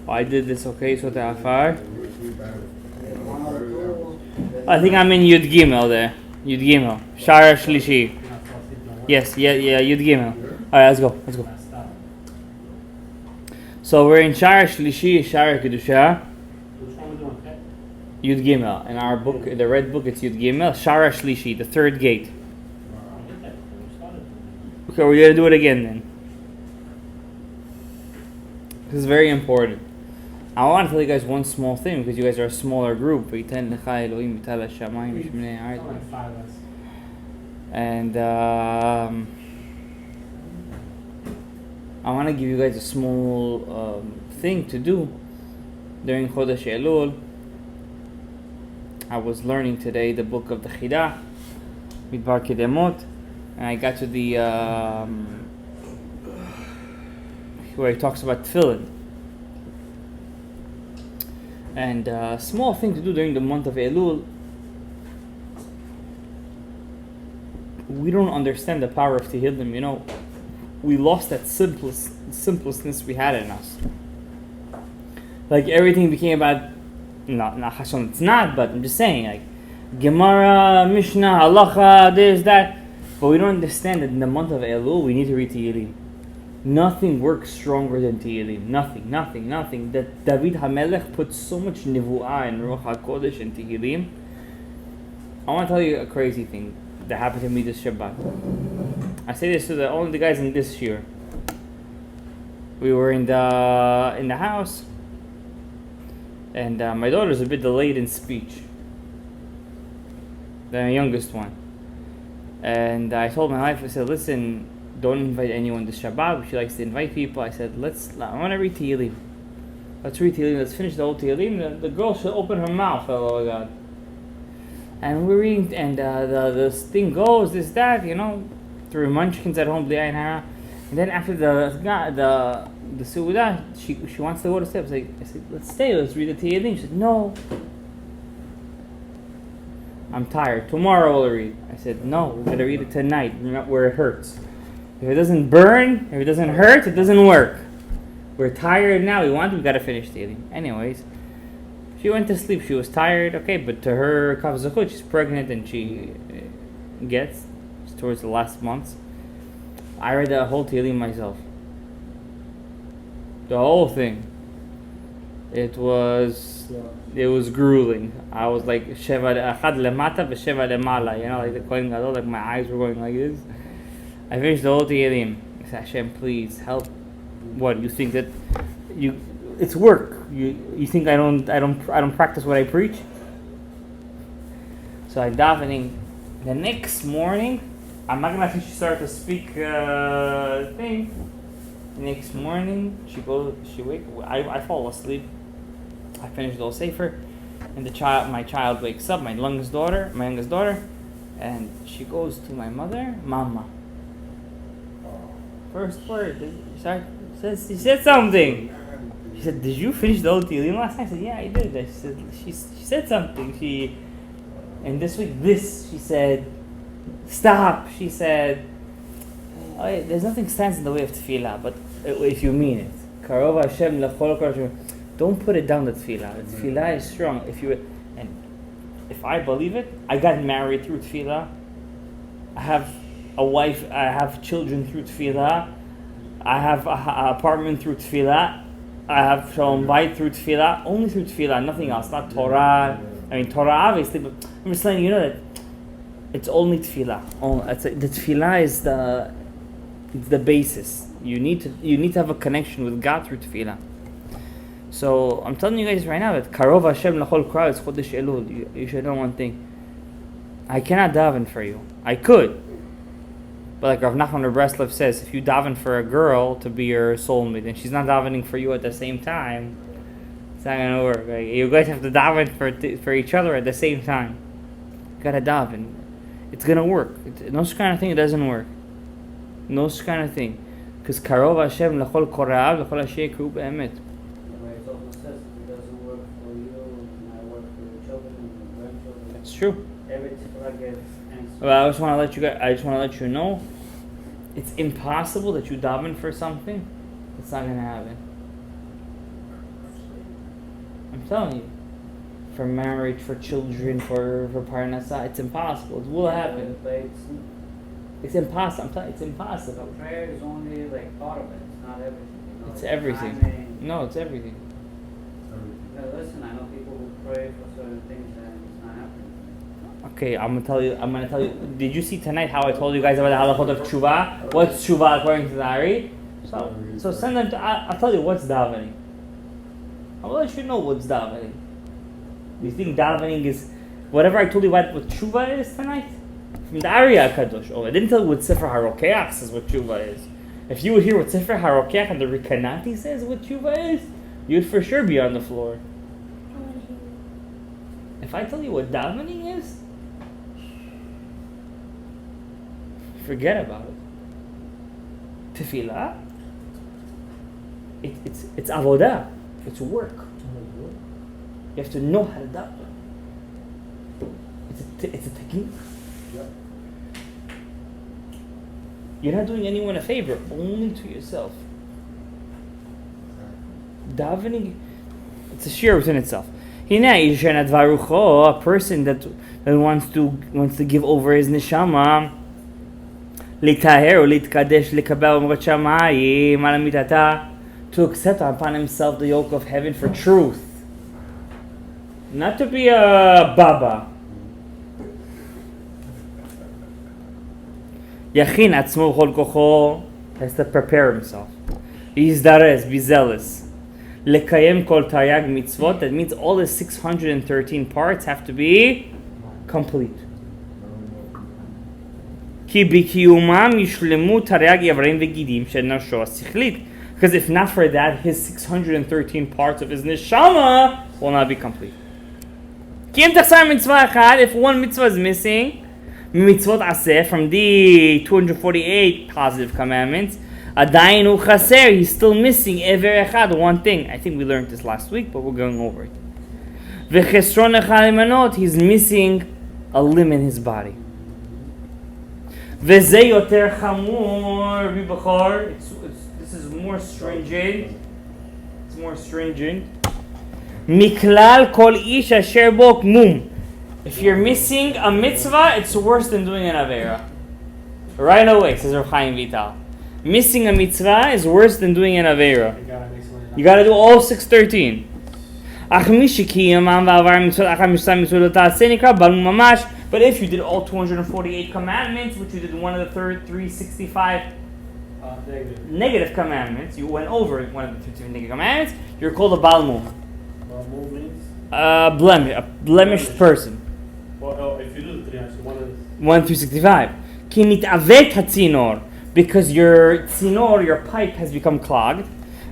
I did this, okay, so Afar. I think I'm in Yud Gimel there. Yud Gimel. Sharei Shlishi. Yes, yeah, Yud Gimel. Alright, let's go. So we're in Sharei Shlishi, Sharei Kedusha. Which one we doing? Yud Gimel. In our book, the red book, it's Yud Gimel. Sharei Shlishi, the third gate. Okay, we're going to do it again then. This is very important. I want to tell you guys one small thing because you guys are a smaller group. And I want to give you guys a small thing to do during Chodesh Elul. I was learning today the book of the Chidah, Midbar Kedemot, and I got to the where he talks about tefillin. And a small thing to do during the month of Elul. We don't understand the power of Tehillim, you know. We lost that simplestness we had in us. Like everything became about, not Hashem, it's not, but I'm just saying, like Gemara, Mishnah, Halacha, this, that. But we don't understand that in the month of Elul, we need to read Tehillim. Nothing works stronger than Tehillim. Nothing. That David HaMelech put so much nivu'ah and Ruach HaKodesh in Tehillim. I want to tell you a crazy thing that happened to me this Shabbat. I say this to only the guys in this year. We were in the house, and my daughter's a bit delayed in speech. The youngest one. And I told my wife, I said, listen, don't invite anyone this Shabbat. She likes to invite people. I said, I want to read Tehillim. Let's read Tehillim. Let's finish the whole Tehillim. The girl should open her mouth, oh my God. And we're reading, and this thing goes, this, that, you know, through munchkins at home, and then after the Suudah, she wants to go to sleep. I said, let's stay, let's read the Tehillim. She said, no. I'm tired. Tomorrow we'll read. I said, no, we're going to read it tonight, not where it hurts. If it doesn't burn, if it doesn't hurt, it doesn't work. We're tired now, we got to finish Tehillim. Anyways, she went to sleep, she was tired, okay, but to her, Kav Zechut, she's pregnant and she gets towards the last months. I read the whole Tehillim myself. The whole thing. It was grueling. I was like Sheva Achad Lemata v'Sheva Lemala, you know, like the Kohen Gadol, like my eyes were going like this. I finished the whole Tehillim. I said, Hashem, please help. What you think that it's work? You think I don't practice what I preach? So I'm davening. The next morning, I'm not gonna actually start to speak thing. The next morning, I fall asleep. I finish the whole sefer, and my child wakes up, my youngest daughter, and she goes to my mother, Mama. First word, she said something. She said, "Did you finish the whole Tehillim last night?" I said, "Yeah, I did." She said something. And this week, she said, "Stop." She said, "There's nothing stands in the way of tefillah, but if you mean it, Karov Hashem lechol kol." Don't put it down, the tefillah. The tefillah is strong. If I believe it, I got married through tefillah. I have a wife. I have children through tefillah. I have an apartment through tefillah. I have Shalom Bayit through tefillah. Only through tefillah, nothing else. Not Torah. I mean Torah, obviously, but I'm just letting you know that it's only tefillah. The tefillah is the basis. You need to have a connection with God through tefillah. So I'm telling you guys right now that Karov Hashem L'chol Kral is Chodesh Elul. You should know one thing. I cannot daven for you. I could, but like Rav Nachman of Breslev says, if you daven for a girl to be your soulmate and she's not davening for you at the same time, it's not gonna work. Like, you guys have to daven for each other at the same time. You gotta daven. It's gonna work. No kind of thing it doesn't work. No kind of thing, because Karov Hashem L'chol Korav L'chol Hashem Kru Be'emet. It's true. Well, I just want to let you know, it's impossible that you daven for something. It's not gonna happen. I'm telling you. For marriage, for children, for parnasa, it's impossible. It will happen. But It's impossible. I'm telling you, it's impossible. prayer is only like part of it. It's not everything. You know? It's everything. Timing. No, it's everything. Listen, I know people who pray for certain things and it's not happening. Okay, I'm gonna tell you. Did you see tonight how I told you guys about the halachot of tshuva? What's tshuva according to the Ari? So send them to. I'll tell you what's davening. I'll let you know what's davening. Do you think davening is whatever I told you about what tshuva is tonight? From the Ari HaKadosh. Oh, I didn't tell you what Sefer HaRokeach says what tshuva is. If you would hear what Sefer HaRokeach and the Rikanati says what tshuva is, you'd for sure be on the floor. If I tell you what davening is, forget about it. Tefillah, it's avodah, it's work. You have to know how to daven. It's a technique. You're not doing anyone a favor, only to yourself. Davening, it's a shir within itself. A person that wants to give over his neshama, to accept upon himself the yoke of heaven for truth, not to be a baba. Yachin atzmo chol kocho, has to prepare himself. Yizdarez, be zealous. Lekayem kol taryag mitzvot, that means all the 613 parts have to be complete. Ki bikiyumam yishlemu taryag yavreim vegidim shenasho sichlit. Because if not for that, his 613 parts of his neshama will not be complete. Ki im tachsar mitzvah echad, if one mitzvah is missing, mitzvot aseh, from the 248 positive commandments, adayin hu chaser, he's still missing ever echad, one thing. I think we learned this last week, but we're going over it. V'chesron echad imanot, he's missing a limb in his body. V'zeh yoter chamur b'bachar, this is more stringent. It's more stringent. Miklal kol ish asher bo kmum. If you're missing a mitzvah, it's worse than doing an avera. Right away, says Rav Chaim Vital. Missing a mitzvah is worse than doing an avera. You gotta do all 613. But if you did all 248 commandments, which you did one of the 365 negative commandments, you went over one of the 15 negative commandments, you're called a balmum. Balmum means? A blemished person. Well, if you do 365. Ki nit'avet hatzinor, because your tzinor, your pipe, has become clogged.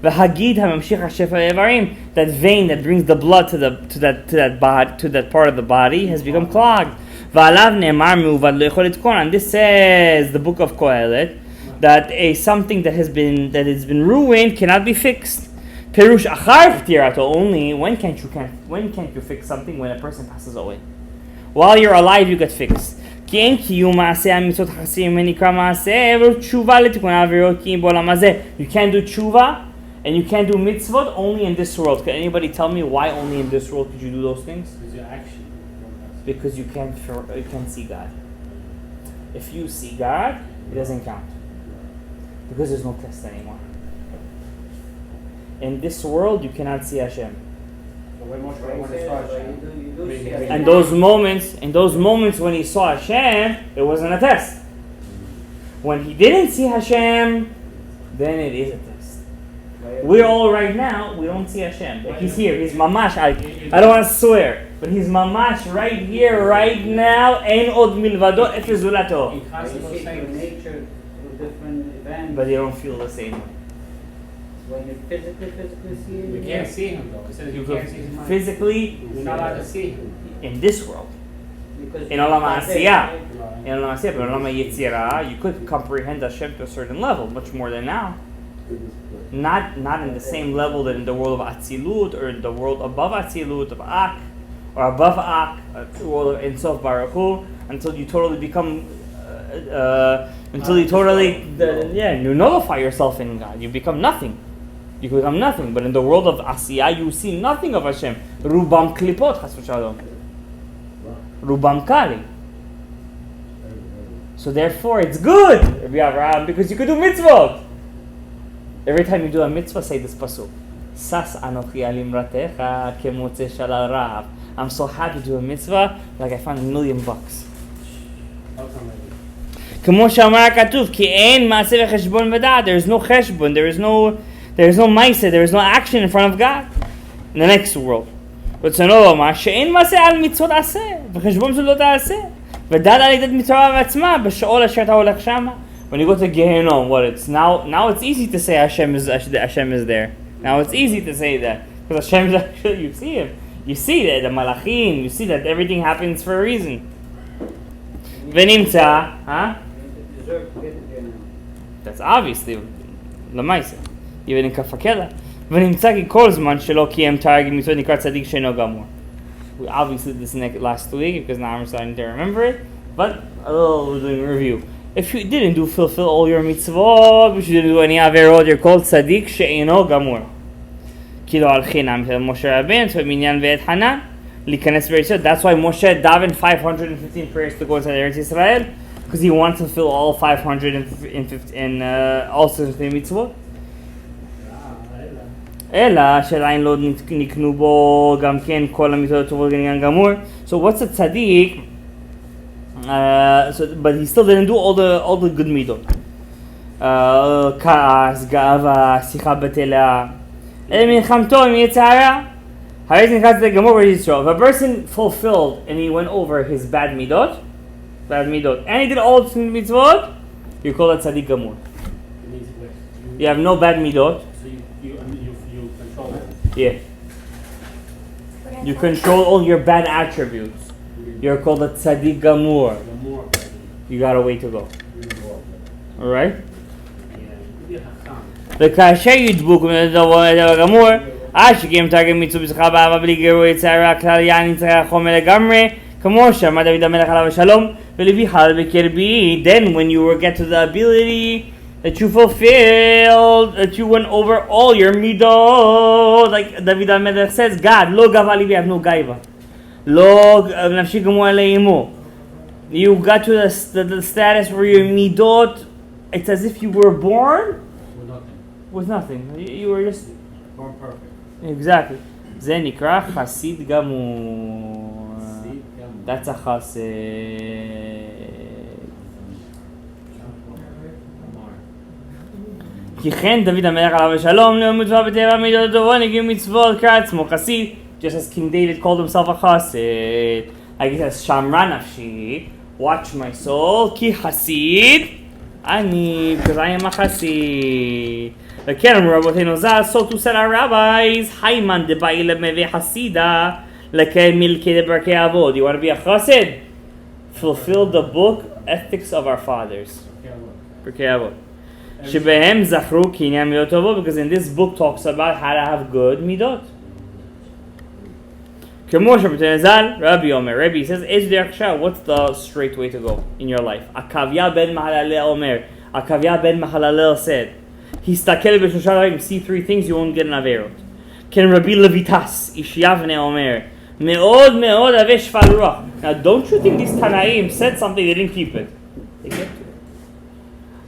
V'hagid hamamshich hashefa evarim, that vein that brings the blood to that part of the body has become clogged. V'alav ne'emar me'uvad lo yechol litkon, and this says the book of Kohelet that something that has been ruined cannot be fixed. Perush achar ptirato, only when can't you fix something? When a person passes away. While you're alive, you get fixed. You can't do tshuva and you can't do mitzvot only in this world. Can anybody tell me why only in this world could you do those things? Because you can't see God. If you see God, it doesn't count. Because there's no test anymore. In this world, you cannot see Hashem. And those moments when he saw Hashem, it wasn't a test. When he didn't see Hashem, then it is a test. We're all right now, we don't see Hashem. Like he's here, he's mamash. I don't want to swear, but he's mamash right here, right now. Ein od milvado et zulato. But they don't feel the same way. When you physically see him, you can't see him though. It says you can't see him. Physically, you're not allowed to see him. In this world. In Olam HaAsiyah. In Olam HaAsiyah, but in Olam HaYetzirah, you could comprehend Hashem to a certain level, much more than now. Not in the same level that in the world of Atzilut, or in the world above Atzilut, of Ak, or above Ak, the world of Ein Sof Baruch Hu, until you totally become you nullify yourself in God. You become nothing. You could become nothing. But in the world of Asiyah, you see nothing of Hashem. Rubam klipot, chas v'shalom. Rubam kali. So therefore, it's good, Rabbi Avraham, because you could do mitzvot. Every time you do a mitzvah, say this pasuk. Sas anochi alimratecha kemotze shalal rav. I'm so happy to do a mitzvah, like I found $1,000,000. כמו שאמר הכתוב, כי אין מעשה וחשבון בדעת. There is no cheshbon, there is no מעשה, there is no action in front of God. In the next world. רצונו לומר שאין מעשה על מצוות עשה, וחשבון זו לא תעשה. ודעת על ידי מצווה עצמה, בשאול אשר אתה הולך שמה. When you go to Gehenom, what it's now it's easy to say Hashem is there. Now it's easy to say that because Hashem is actually, you see him, you see that the malachim, you see that everything happens for a reason. V'nimtza, huh? You deserve to get to Gehenna. That's obviously lemaisa, even in kafakela. V'nimtza ki kol zman shelo kiyem targim mitzvot nikrat tzadik she'eno gamor. We obviously did this last week because now I'm starting to remember it, but we're doing a review. If you didn't fulfill all your mitzvot, if you didn't do any averot, you're called tzaddik she'eno gamur. Kilo al chinam Moshe Rabbeinu so minyan ve'et hanan likanes b'Yisrael. That's why Moshe davened 515 prayers to go inside Eretz Yisrael, because he wants to fulfill all 515 also the mitzvot. אלא שעדיין לא נקנו בו גם כן כל המיטות הטובות גנגן גמור. So what's a tzaddik? But he still didn't do all the good midot. כעס, גאווה, שיחה בטלה. אלא מלחמתו עם יצר הרע. הרי זה נקרא צדק גמור בישראל. If a person fulfilled and he went over his bad midot, and he did all the mitzvot, you call it tzaddik gamur. You have no bad midot. Yeah. You control all your bad attributes. You're called a tzaddik gamur. You got a way to go. Alright? וכאשר ידבוק מדבר גמור, עד שקים תרגם מיצוב בשיחה באהבה בלי גירוי יצרה כלל יען יצרה חומר לגמרי, כמו שאמר דוד המלך עליו השלום, ולבי חל בקרבי. Then when you will get to the ability that you fulfilled, that you went over all your midot, like David HaMelech says, God, lo gava libi, I have no gaiva. Lo nafshi gamu aleimu. You got to the status where your midot, it's as if you were born with nothing. You were just born perfect. Exactly. זה נקרא חסיד גמור. That's a chassid. כי כן דוד המלך עליו השלום לא מצווה בטבע מידות הטובות נגיעו מצוות כעצמו חסיד. Just as King David called himself a chassid. Like he says, שמרה נפשי, watch my soul, כי חסיד אני, because I am a חסיד. וכן אמרו רבותינו ז"ל, so to said our rabbis, היימן דבאי למביא חסידה לכמילכי דברכי אבות. You want to be a chassid? Fulfill the book, Ethics of Our Fathers. פרקי אבות. שבהם זכרו קניין מידות טובות, because in this book talks about how to have good midot. כמו שרבותינו ז"ל, רבי אומר, Rabbi says, איזה דרך ישר, what's the straight way to go in your life? עקביה בן מהללל אומר, עקביה בן מהללל said, הסתכל בשלושה דברים, see three things, you won't get an עבירות. כן רבי לויטס, איש יבנה אומר, מאוד מאוד אוהב שפל רוח. Now don't you think these Tanaim said something, they didn't keep it. They kept it.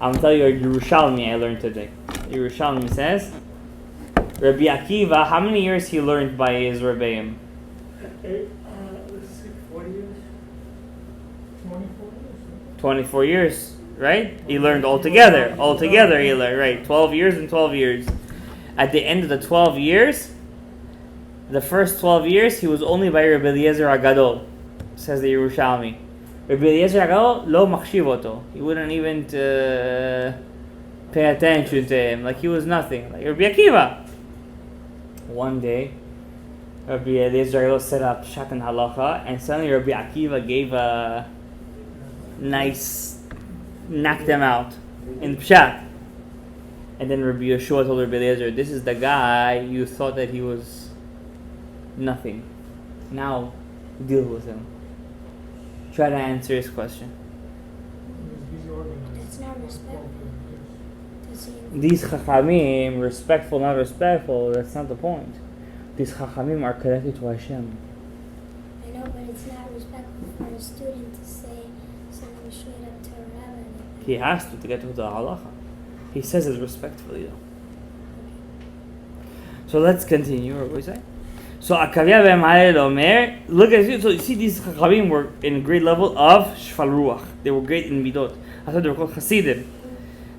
I'm telling you, Yerushalmi I learned today. Yerushalmi says, Rabbi Akiva, how many years he learned by his Rebbeim? 40 years? 24 years, right? He learned altogether. Altogether he learned, right? 12 years and 12 years. At the end of the 12 years, the first 12 years, he was only by Rabbi Eliezer HaGadol, says the Yerushalmi. Rabbi Eliezer HaGadol, lo machshiv oto. He wouldn't even pay attention to him, like he was nothing. Like Rabbi Akiva. One day, Rabbi Eliezer HaGadol set up Pshat and Halacha, and suddenly Rabbi Akiva gave a nice, knocked them out in Pshat. And then Rabbi Yeshua told Rabbi Eliezer, this is the guy you thought that he was nothing. Now, deal with him. Try to answer his question. That's not respect. These chachamim, respectful, not respectful, that's not the point. These chachamim are connected to Hashem. I know, but it's not respectful for a student to say something straight up to a rabbi. He has to get to the halacha. He says it respectfully though. So let's continue. What we say? So Akavia ben Halel Omer. Look at it. So you see, these chachamim were in a great level of shfal ruach. They were great in midot. I thought they were called chasidim.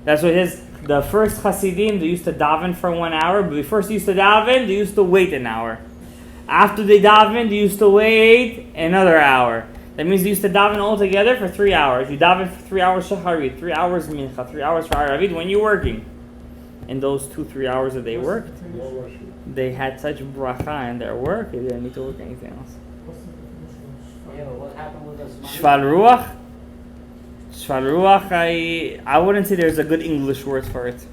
That's what it is. The first chasidim, they used to daven for 1 hour. But before they used to daven, they used to wait an hour. After they daven, they used to wait another hour. That means they used to daven all together for 3 hours. You daven for 3 hours shacharit, 3 hours mincha, 3 hours for Aravid when you're working. In those 2-3 hours that they worked, they had such bracha in their work, they didn't need to work anything else. Yeah, but what happened with us? Shval ruach? Shval ruach, I wouldn't say there's a good English word for it.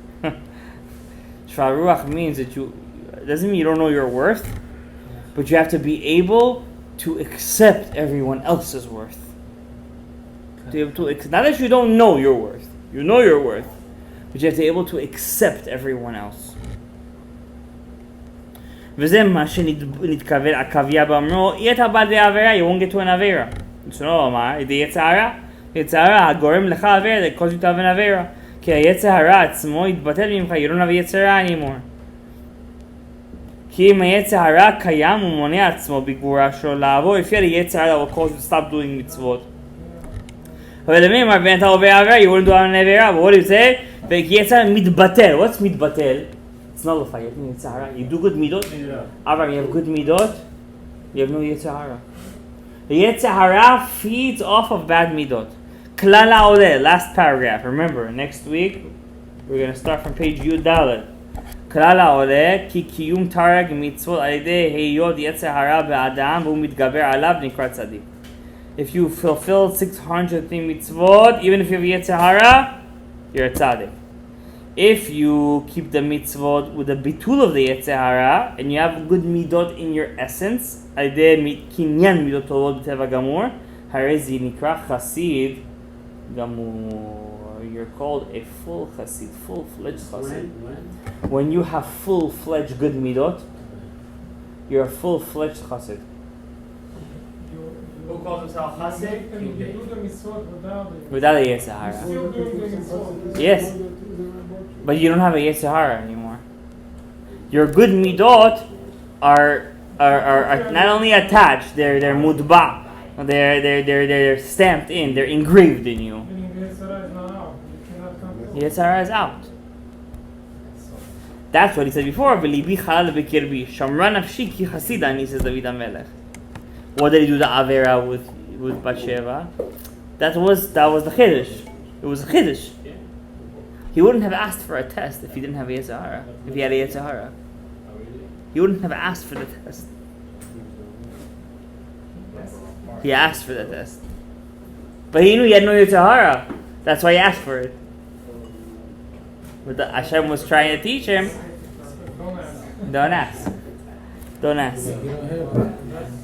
Shval ruach means that it doesn't mean you don't know your worth, but you have to be able to accept everyone else's worth. To be able to, not that you don't know your worth, you know your worth, but you have to be able to accept everyone else. וזה מה שנתכוון עקביה באמרו, אי אתה בא לעבירה, you won't get to an עבירה. So no, אמר, זה יצא הרע. יצא הרע, הגורם לך עבירה, זה cause you to have an עבירה. כי היצא הרע עצמו יתבטל ממך, you don't have a יצא הרע anymore. כי אם היצא הרע קיים, הוא מונע עצמו בגבורה שלו לעבור, לפי היצא הרע, will cause you to stop doing מצוות. אבל למי אמר, ואתה עובר עבירה, you wouldn't do an עבירה, but what do you say? וכי יצא מתבטל, what's מתבטל? It's nullified. You have Yitzhara. You do good midot. Avar, you have good midot. You have no Yitzhara. The Yitzhara feeds off of bad midot. Klala ole. Last paragraph. Remember, next week we're gonna start from page Yud Dalet. Klala ole ki kiyum tarag mitzvot alidei heyod Yitzhara be'adam v'hu mitgaber alav nikra tzadik. If you fulfill 600 mitzvot, even if you have Yitzhara, you're a tzaddik. If you keep the mitzvot with the bitul of the Yetzer Hara and you have good midot in your essence, kinyan midot tovot b'teva gamur, harei zi nikra chasid gamur. You're called a full chasid, full-fledged chasid. When you have full-fledged good midot, you're a full-fledged chasid. Who calls himself Chassid? Without a Yetzer Hara. Yes. But you don't have a Yetzer Hara anymore. Your good midot are not only attached, they're mudba. They're stamped in, they're engraved in you. Yetzer Hara is out. That's what he said before. V'libi chalal b'kirbi shamra nafshi ki chasidani, says David HaMelech. What did he do the avera with Bathsheba? That was the chiddush. It was a chiddush. He wouldn't have asked for a test if he didn't have a Yetzer Hara. If he had a Yetzer Hara, he wouldn't have asked for the test. He asked for the test, but he knew he had no Yetzer Hara. That's why he asked for it. But Hashem was trying to teach him. Don't ask. Don't ask.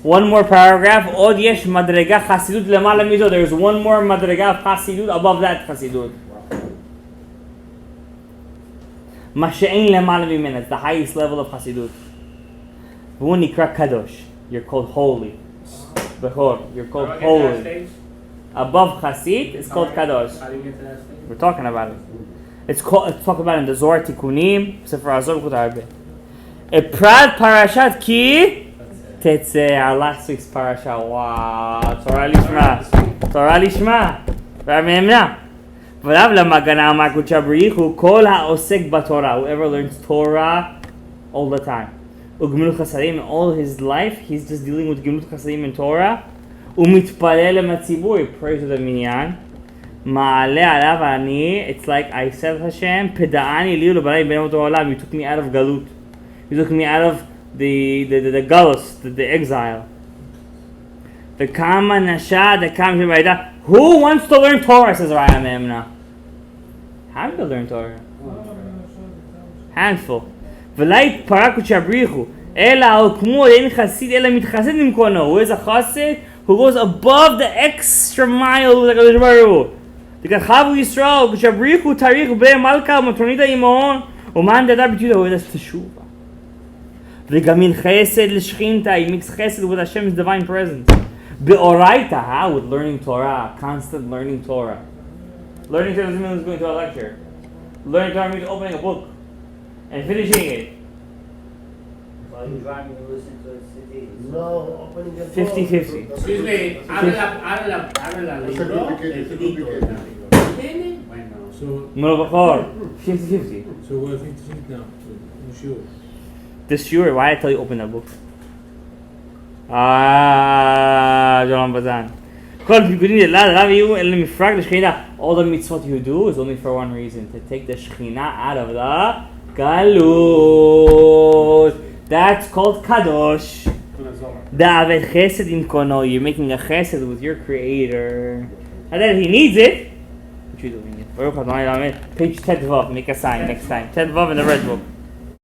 One more paragraph. Od yesh madrega chasidut lemala mizo. There is one more madrega of chasidut above that chasidut. Mashe'ein lemala mimena. It's the highest level of chasidut. V'hu nikra kadosh. You're called holy. Bechor. You're called holy. Above chasid, it's called kadosh. How do you get to that stage? We're talking about it. It's talked about in the Zohar Tikkunim, Sefer Azor Kut Harbe. A proud parashat ki Tetzeh, our last week's parasha. Wow, Torah Lishma. Torah Lishma. V'amemna. V'lav lamagana amar kucha b'richu kol ha'osek b'Torah. Whoever learns Torah all the time. Ugmilut chasadim, all his life, he's just dealing with Gemilut chasadim and Torah. Umitpalel matzibur, he prays to the minyan. Ma'ale alav ani, it's like I said Hashem, Peda'ani liu l'banai b'nei olam. You took me out of galut. You took me out of the galus, the exile. The kama nasha, the kama shemaida. Who wants to learn Torah? Says Raya Memna. How do you learn Torah? Handful. V'lait paraku chabrichu. Ela hukmu ein chasid, ela mitchasid nimkono. Who is a chasid? Who goes above the extra mile with the Kadosh Baruch Hu. Chavu Yisrael, Kshabrichu Tarichu Be Malka Matronida Imon, Uman Dada B'Judah, that's Teshuvah. V'gamin Chesed L'Shchinta, he makes Chesed with Hashem's divine presence. Be'oraita, how? With learning Torah, constant learning Torah. Learning Torah doesn't mean going to a lecture. Learning Torah means opening a book and finishing it. While you're driving, you listen to CDs. No, opening a 50-50. Excuse me, abre la libro, el finito. Bueno, so Mulbachor, 50-50. we're 50 now, so you sure? This sure, why I tell you open that book? Shalom Bazan. All the mitzvot you do is only for one reason, to take the Shekhinah out of the Galut. That's called Kadosh. Da'avet chesed im kono. You're making a chesed with your creator. And then he needs it. What you doing? Page Ted Vav. Make a sign next time. Ted Vav in the red book.